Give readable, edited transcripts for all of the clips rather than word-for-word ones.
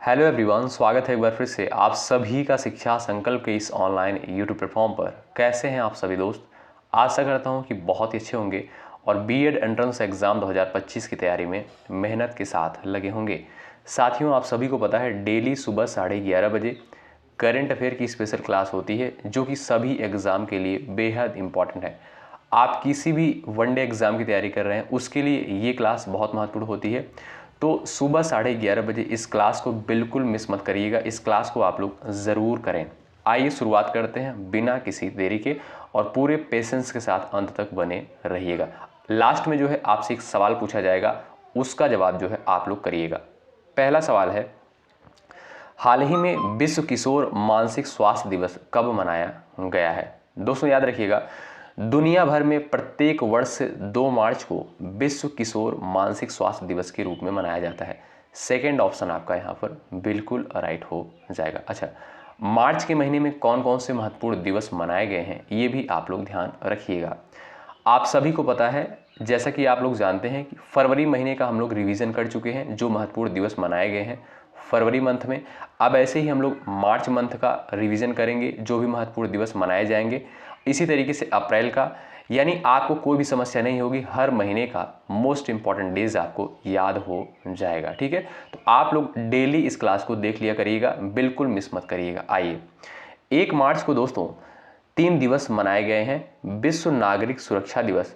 Hello everyone, स्वागत है एक बार फिर से आप सभी का शिक्षा संकल्प के इस ऑनलाइन यूट्यूब प्लेटफॉर्म पर। कैसे हैं आप सभी दोस्त? आशा करता हूं कि बहुत ही अच्छे होंगे और बीएड एंट्रेंस एग्ज़ाम 2025 की तैयारी में मेहनत के साथ लगे होंगे। साथियों, आप सभी को पता है डेली सुबह 11:30 बजे करंट अफेयर की स्पेशल क्लास होती है जो कि सभी एग्ज़ाम के लिए बेहद इंपॉर्टेंट है। आप किसी भी वनडे एग्ज़ाम की तैयारी कर रहे हैं उसके लिए ये क्लास बहुत महत्वपूर्ण होती है। तो सुबह 11:30 बजे इस क्लास को बिल्कुल मिस मत करिएगा। इस क्लास को आप लोग ज़रूर करें। आइए शुरुआत करते हैं बिना किसी देरी के और पूरे पेशेंस के साथ अंत तक बने रहिएगा। लास्ट में जो है आपसे एक सवाल पूछा जाएगा, उसका जवाब जो है आप लोग करिएगा। पहला सवाल है, हाल ही में विश्व किशोर मानसिक स्वास्थ्य दिवस कब मनाया गया है? दोस्तों याद रखिएगा, दुनिया भर में प्रत्येक वर्ष 2 मार्च को विश्व किशोर मानसिक स्वास्थ्य दिवस के रूप में मनाया जाता है। सेकेंड ऑप्शन आपका यहाँ पर बिल्कुल राइट हो जाएगा। अच्छा, मार्च के महीने में कौन कौन से महत्वपूर्ण दिवस मनाए गए हैं ये भी आप लोग ध्यान रखिएगा। आप सभी को पता है, जैसा कि आप लोग जानते हैं कि फरवरी महीने का हम लोग रिवीजन कर चुके हैं जो महत्वपूर्ण दिवस मनाए गए हैं फरवरी मंथ में। अब ऐसे ही हम लोग मार्च मंथ का रिवीजन करेंगे जो भी महत्वपूर्ण दिवस मनाए जाएंगे। इसी तरीके से अप्रैल का, यानी आपको कोई भी समस्या नहीं होगी, हर महीने का मोस्ट इंपॉर्टेंट डेज आपको याद हो जाएगा। ठीक है, तो आप लोग डेली इस क्लास को देख लिया करिएगा, बिल्कुल मिस मत करिएगा। आइए, 1 मार्च को दोस्तों 3 दिवस मनाए गए हैं। विश्व नागरिक सुरक्षा दिवस,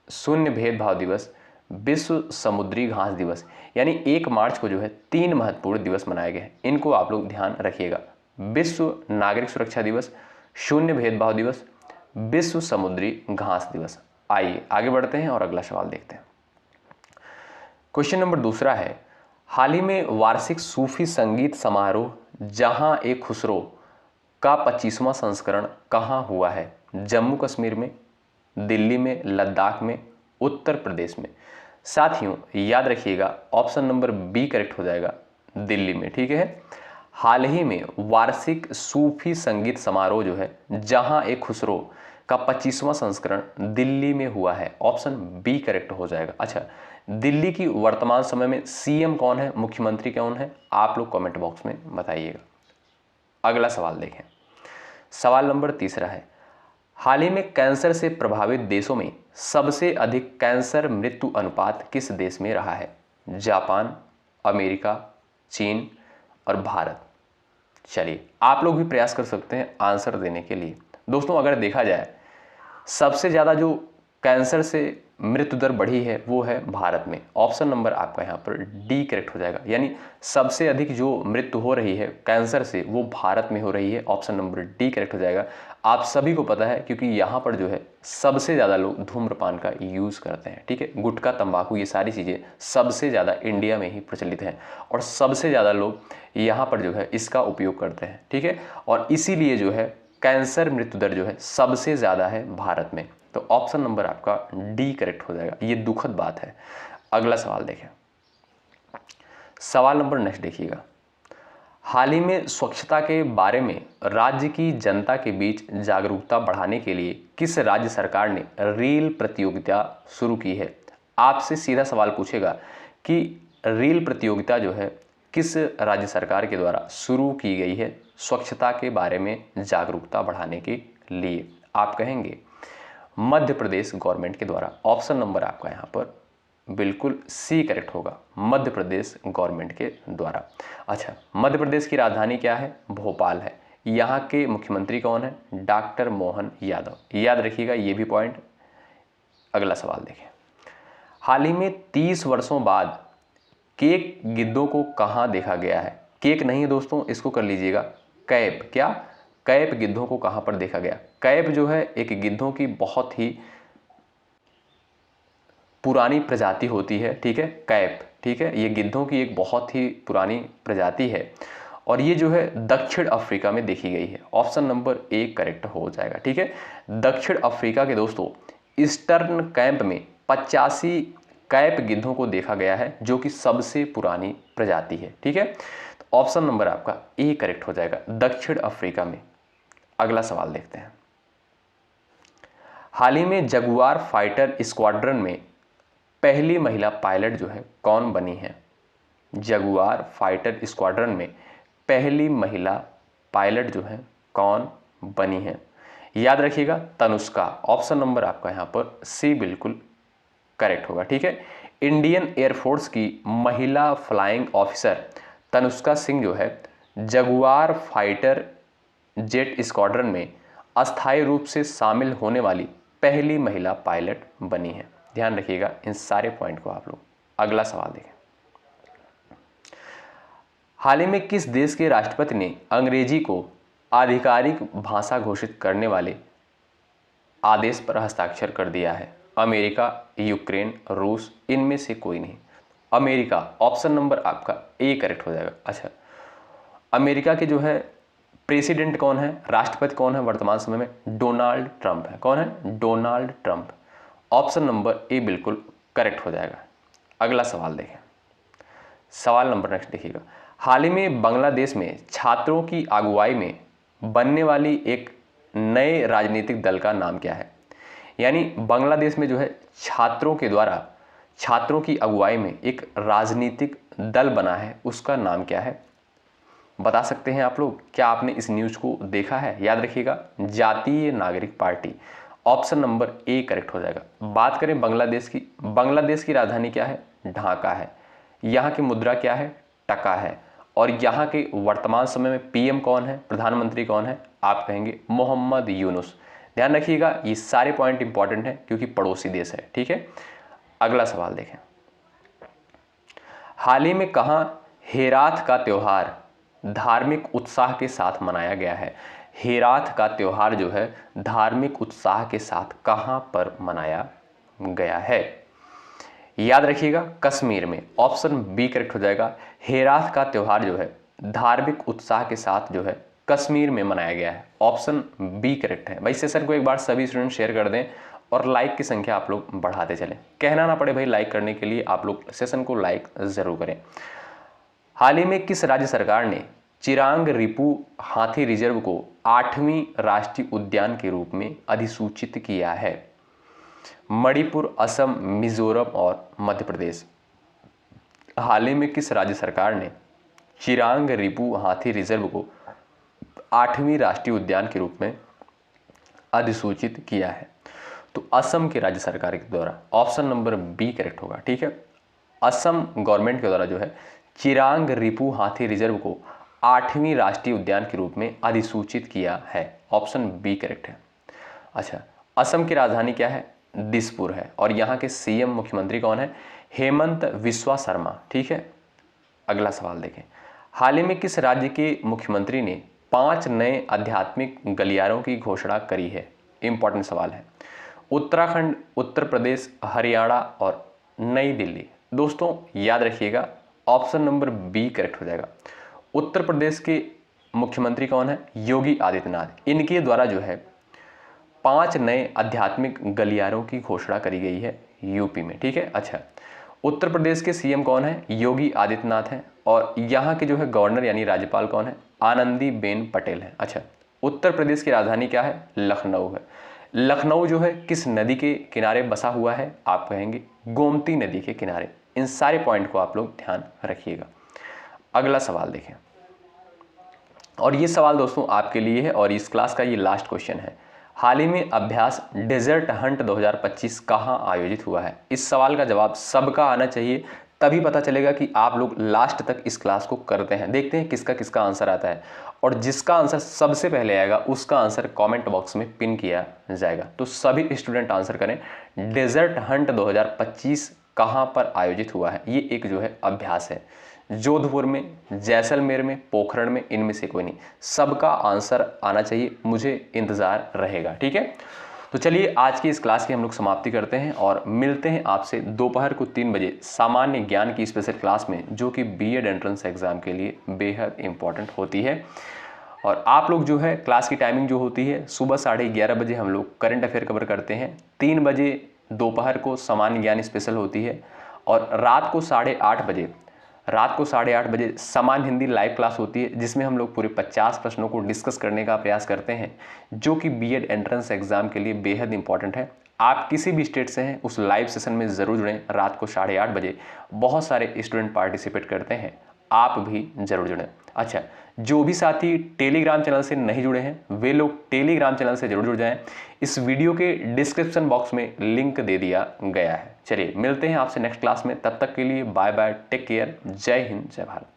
शून्य भेदभाव दिवस, विश्व समुद्री घास दिवस। यानी 1 मार्च को जो है 3 महत्वपूर्ण दिवस मनाए गए हैं, इनको आप लोग ध्यान रखिएगा। विश्व नागरिक सुरक्षा दिवस, शून्य भेदभाव दिवस, विश्व समुद्री घास दिवस। आइए आगे बढ़ते हैं और अगला सवाल देखते हैं। क्वेश्चन नंबर दूसरा है, हाल ही में वार्षिक सूफी संगीत समारोह जहां ए खुसरो का 25वां संस्करण कहाँ हुआ है? जम्मू कश्मीर में, दिल्ली में, लद्दाख में, उत्तर प्रदेश में। साथियों याद रखिएगा, ऑप्शन नंबर बी करेक्ट हो जाएगा, दिल्ली में। ठीक है, हाल ही में वार्षिक सूफी संगीत समारोह जो है जहां ए खुसरो का 25वां संस्करण दिल्ली में हुआ है। ऑप्शन बी करेक्ट हो जाएगा। अच्छा, दिल्ली की वर्तमान समय में सीएम कौन है, मुख्यमंत्री कौन है, आप लोग कमेंट बॉक्स में बताइएगा। अगला सवाल देखें। सवाल नंबर तीसरा है, हाल ही में कैंसर से प्रभावित देशों में सबसे अधिक कैंसर मृत्यु अनुपात किस देश में रहा है? जापान, अमेरिका, चीन और भारत। चलिए आप लोग भी प्रयास कर सकते हैं आंसर देने के लिए। दोस्तों अगर देखा जाए, सबसे ज़्यादा जो कैंसर से मृत्यु दर बढ़ी है वो है भारत में। ऑप्शन नंबर आपका यहाँ पर डी करेक्ट हो जाएगा, यानी सबसे अधिक जो मृत्यु हो रही है कैंसर से वो भारत में हो रही है। ऑप्शन नंबर डी करेक्ट हो जाएगा। आप सभी को पता है क्योंकि यहाँ पर जो है सबसे ज़्यादा लोग धूम्रपान का यूज़ करते हैं। ठीक है, गुटखा, तंबाकू, ये सारी चीज़ें सबसे ज़्यादा इंडिया में ही प्रचलित हैं और सबसे ज़्यादा लोग यहाँ पर जो है इसका उपयोग करते हैं। ठीक है, और इसीलिए जो है कैंसर मृत्यु दर जो है सबसे ज़्यादा है भारत में। तो ऑप्शन नंबर आपका डी करेक्ट हो जाएगा। ये दुखद बात है। अगला सवाल देखें। सवाल नंबर नेक्स्ट देखिएगा, हाल ही में स्वच्छता के बारे में राज्य की जनता के बीच जागरूकता बढ़ाने के लिए किस राज्य सरकार ने रील प्रतियोगिता शुरू की है? आपसे सीधा सवाल पूछेगा कि रील प्रतियोगिता जो है किस राज्य सरकार के द्वारा शुरू की गई है स्वच्छता के बारे में जागरूकता बढ़ाने के लिए? आप कहेंगे मध्य प्रदेश गवर्नमेंट के द्वारा। ऑप्शन नंबर आपका यहाँ पर बिल्कुल सी करेक्ट होगा, मध्य प्रदेश गवर्नमेंट के द्वारा। अच्छा, मध्य प्रदेश की राजधानी क्या है? भोपाल है। यहाँ के मुख्यमंत्री कौन है? डॉक्टर मोहन यादव। याद रखिएगा ये भी पॉइंट। अगला सवाल देखें, हाल ही में 30 वर्षों बाद केक गिद्धों को कहाँ देखा गया है? केक नहीं है दोस्तों, इसको कर लीजिएगा कैप। क्या? कैप गिद्धों को कहाँ पर देखा गया? कैप जो है एक गिद्धों की बहुत ही पुरानी प्रजाति होती है। ठीक है, कैप। ठीक है, ये गिद्धों की एक बहुत ही पुरानी प्रजाति है और ये जो है दक्षिण अफ्रीका में देखी गई है। ऑप्शन नंबर ए करेक्ट हो जाएगा। ठीक है, दक्षिण अफ्रीका के दोस्तों ईस्टर्न कैंप में 85 कैप गिद्धों को देखा गया है जो कि सबसे पुरानी प्रजाति है। ठीक है, तो ऑप्शन नंबर आपका ए करेक्ट हो जाएगा, दक्षिण अफ्रीका में। अगला सवाल देखते हैं, हाल ही में जगुआर फाइटर स्क्वाड्रन में पहली महिला पायलट जो है कौन बनी है? जगुआर फाइटर स्क्वाड्रन में पहली महिला पायलट जो है कौन बनी है? याद रखिएगा तनुष्का। ऑप्शन नंबर आपका यहाँ पर सी बिल्कुल करेक्ट होगा। ठीक है, इंडियन एयरफोर्स की महिला फ्लाइंग ऑफिसर तनुष्का सिंह जो है जगुआर फाइटर जेट स्क्वाड्रन में अस्थायी रूप से शामिल होने वाली पहली महिला पायलट बनी है। ध्यान रखिएगा इन सारे पॉइंट को आप लोग। अगला सवाल देखें, हाल ही में किस देश के राष्ट्रपति ने अंग्रेजी को आधिकारिक भाषा घोषित करने वाले आदेश पर हस्ताक्षर कर दिया है? अमेरिका, यूक्रेन, रूस, इनमें से कोई नहीं। अमेरिका, ऑप्शन नंबर आपका ए करेक्ट हो जाएगा। अच्छा, अमेरिका के जो है प्रेसिडेंट कौन है, राष्ट्रपति कौन है वर्तमान समय में? डोनाल्ड ट्रंप है। कौन है? Donald Trump. Option number A बिल्कुल करेक्ट हो जाएगा। अगला सवाल देखें, सवाल नंबर नेक्स्ट देखिएगा, हाल ही में बांग्लादेश में छात्रों की अगुवाई में बनने वाली एक नए राजनीतिक दल का नाम क्या है? यानी बांग्लादेश में जो है छात्रों के द्वारा छात्रों की अगुवाई में एक राजनीतिक दल बना है, उसका नाम क्या है? बता सकते हैं आप लोग? क्या आपने इस न्यूज़ को देखा है? याद रखिएगा जातीय नागरिक party. Option number A correct हो जाएगा। बात करें बांग्लादेश की राजधानी क्या है? ढाका है। यहाँ की मुद्रा क्या है? टका है। और यहाँ के वर्तमान समय में पीएम कौन है, प्रधानमंत्री कौन है? आप कहेंगे मोहम्मद यूनुस। ध्यान रखिएगा ये सारे पॉइंट इंपॉर्टेंट हैं क्योंकि पड़ोसी देश है। ठीक है, अगला सवाल देखें, हाल ही में कहाँ हेराथ का त्योहार धार्मिक उत्साह के साथ मनाया गया है? हेराथ का त्योहार जो है धार्मिक उत्साह के साथ कहाँ पर मनाया गया है? याद रखिएगा कश्मीर में। ऑप्शन बी करेक्ट हो जाएगा। हेराथ का त्योहार जो है धार्मिक उत्साह के साथ जो है कश्मीर में मनाया गया है। ऑप्शन बी करेक्ट है। भाई सेशन को एक बार सभी स्टूडेंट शेयर कर दें और लाइक की संख्या आप लोग बढ़ाते चलें। कहना ना पड़े भाई लाइक करने के लिए, आप लोग सेशन को लाइक जरूर करें। हाल ही में किस राज्य सरकार ने चिरांग रिपू हाथी रिजर्व को 8वीं राष्ट्रीय उद्यान के रूप में अधिसूचित किया है? मणिपुर, असम, मिजोरम और मध्य प्रदेश। हाल ही में किस राज्य सरकार ने चिरांग रिपू हाथी रिजर्व को 8वीं राष्ट्रीय उद्यान के रूप में अधिसूचित किया है? तो असम के राज्य सरकार के द्वारा। ऑप्शन नंबर बी करेक्ट होगा। ठीक है, असम गवर्नमेंट के द्वारा जो है चिरांग रिपू हाथी रिजर्व को 8वीं राष्ट्रीय उद्यान के रूप में अधिसूचित किया है। ऑप्शन बी करेक्ट है। अच्छा, असम की राजधानी क्या है? दिसपुर है। और यहाँ के सीएम मुख्यमंत्री कौन है? हेमंत बिस्वा शर्मा। ठीक है, अगला सवाल देखें, हाल ही में किस राज्य के मुख्यमंत्री ने 5 नए आध्यात्मिक गलियारों की घोषणा करी है? इंपॉर्टेंट सवाल है। उत्तराखंड, उत्तर प्रदेश, हरियाणा और नई दिल्ली। दोस्तों याद रखिएगा ऑप्शन नंबर बी करेक्ट हो जाएगा। उत्तर प्रदेश के मुख्यमंत्री कौन है? योगी आदित्यनाथ। इनके द्वारा जो है 5 नए आध्यात्मिक गलियारों की घोषणा करी गई है यूपी में। ठीक है, अच्छा, उत्तर प्रदेश के सीएम कौन है? योगी आदित्यनाथ हैं। और यहाँ के जो है गवर्नर यानी राज्यपाल कौन है? आनंदीबेन पटेल है। अच्छा, उत्तर प्रदेश की राजधानी क्या है? लखनऊ है। लखनऊ जो है किस नदी के किनारे बसा हुआ है? आप कहेंगे गोमती नदी के किनारे। इन सारे पॉइंट को आप लोग ध्यान रखिएगा। अगला सवाल देखें, और ये सवाल दोस्तों आपके लिए है और इस क्लास का ये लास्ट क्वेश्चन है। हाल ही में अभ्यास डेजर्ट हंट 2025 कहाँ आयोजित हुआ है? इस सवाल का जवाब सबका आना चाहिए, तभी पता चलेगा कि आप लोग लास्ट तक इस क्लास को करते हैं। देखते हैं किसका किसका आंसर आता है, और जिसका आंसर सबसे पहले आएगा उसका आंसर कमेंट बॉक्स में पिन किया जाएगा। तो सभी स्टूडेंट आंसर करें, डेजर्ट हंट 2025 कहाँ पर आयोजित हुआ है? ये एक जो है अभ्यास है, जोधपुर में, जैसलमेर में, पोखरण में, इनमें से कोई नहीं। सबका आंसर आना चाहिए, मुझे इंतज़ार रहेगा। ठीक है, तो चलिए आज की इस क्लास की हम लोग समाप्ति करते हैं और मिलते हैं आपसे दोपहर को 3 बजे सामान्य ज्ञान की स्पेशल क्लास में, जो कि बीएड एंट्रेंस एग्जाम के लिए बेहद इंपॉर्टेंट होती है। और आप लोग जो है क्लास की टाइमिंग जो होती है सुबह 11:30 बजे हम लोग करंट अफेयर कवर करते हैं, 3 बजे दोपहर को सामान्य ज्ञान स्पेशल होती है, और रात को 8:30 बजे सामान्य हिंदी लाइव क्लास होती है, जिसमें हम लोग पूरे 50 प्रश्नों को डिस्कस करने का प्रयास करते हैं, जो कि बीएड एंट्रेंस एग्जाम के लिए बेहद इंपॉर्टेंट है। आप किसी भी स्टेट से हैं उस लाइव सेशन में ज़रूर जुड़ें। रात को 8:30 बजे बहुत सारे स्टूडेंट पार्टिसिपेट करते हैं, आप भी ज़रूर जुड़ें। अच्छा, जो भी साथी टेलीग्राम चैनल से नहीं जुड़े हैं वे लोग टेलीग्राम चैनल से जरूर जुड़ जाएं। इस वीडियो के डिस्क्रिप्शन बॉक्स में लिंक दे दिया गया है। चलिए मिलते हैं आपसे नेक्स्ट क्लास में, तब तक के लिए बाय बाय, टेक केयर, जय हिंद, जय भारत।